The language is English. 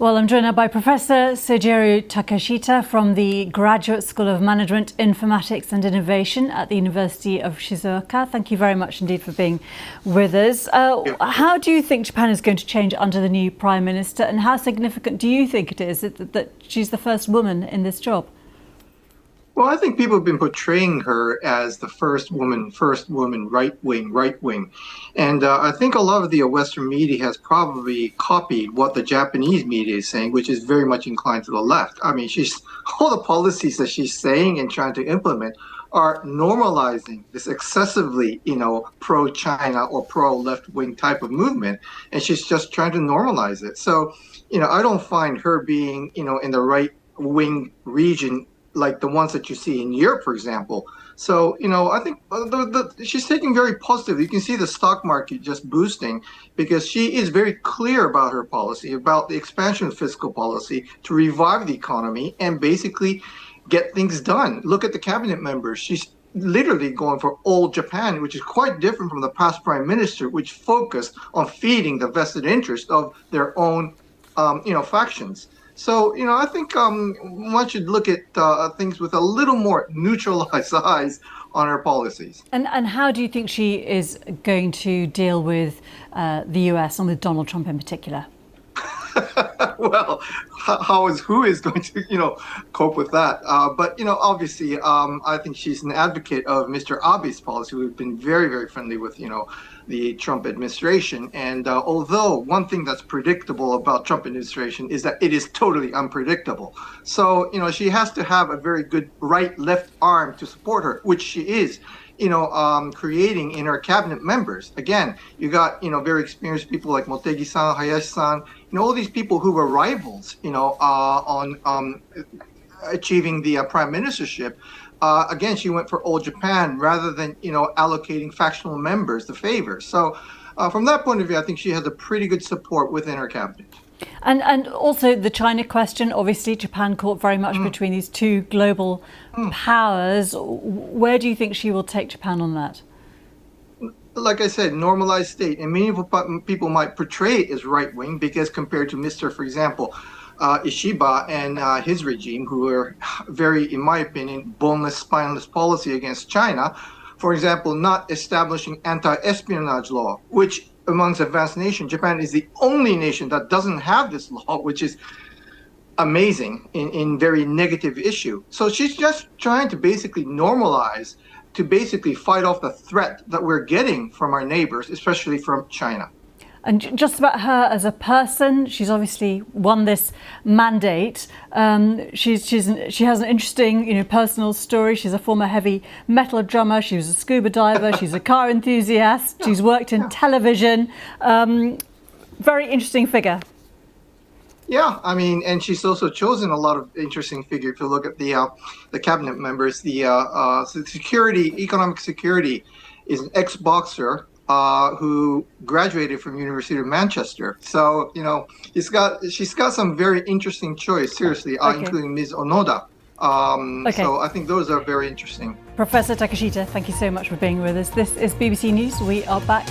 Well, I'm joined now by Professor Sanae Takaichi from the Graduate School of Management, Informatics and Innovation at the University of Shizuoka. Thank you very much indeed for being with us. How do you think Japan is going to change under the new Prime Minister, and how significant do you think it is that she's the first woman in this job? Well, I think people have been portraying her as the first woman, right wing. And I think a lot of the Western media has probably copied what the Japanese media is saying, which is very much inclined to the left. I mean, all the policies that she's saying and trying to implement are normalizing this excessively, pro-China or pro-left wing type of movement. And she's just trying to normalize it. So, I don't find her being, in the right wing region like the ones that you see in Europe, for example. So, I think she's taking very positive. You can see the stock market just boosting because she is very clear about her policy, about the expansion of fiscal policy to revive the economy and basically get things done. Look at the cabinet members. She's literally going for old Japan, which is quite different from the past prime minister, which focused on feeding the vested interest of their own, factions. So, I think one should look at things with a little more neutralized eyes on her policies. And how do you think she is going to deal with the US and with Donald Trump in particular? Well, who is going to, cope with that? But, obviously, I think she's an advocate of Mr. Abe's policy, who's been very, very friendly with, the Trump administration. And although one thing that's predictable about Trump administration is that it is totally unpredictable. So, she has to have a very good right-left arm to support her, which she is. Creating in her cabinet members. Again, you got, very experienced people like Motegi-san, Hayashi-san, all these people who were rivals, on achieving the prime ministership. Again, she went for old Japan rather than, allocating factional members the favor. So from that point of view, I think she has a pretty good support within her cabinet. And also the China question, obviously Japan caught very much between these two global powers. Where do you think she will take Japan on that? Like I said, normalized state. And many people might portray it as right-wing because compared to Mr., for example, Ishiba and his regime, who are very, in my opinion, boneless, spineless policy against China, for example, not establishing anti-espionage law, which amongst advanced nations, Japan is the only nation that doesn't have this law, which is amazing in very negative issue. So she's just trying to basically normalize, to basically fight off the threat that we're getting from our neighbors, especially from China. And just about her as a person, she's obviously won this mandate. She has an interesting, personal story. She's a former heavy metal drummer. She was a scuba diver. She's a car enthusiast. She's worked in television. Very interesting figure. Yeah, I mean, and she's also chosen a lot of interesting figures. If you look at the cabinet members, the economic security is an ex-boxer who graduated from University of Manchester. So, she's got some very interesting choice, seriously, including Ms. Onoda. So I think those are very interesting. Professor Takaichi, thank you so much for being with us. This is BBC News. We are back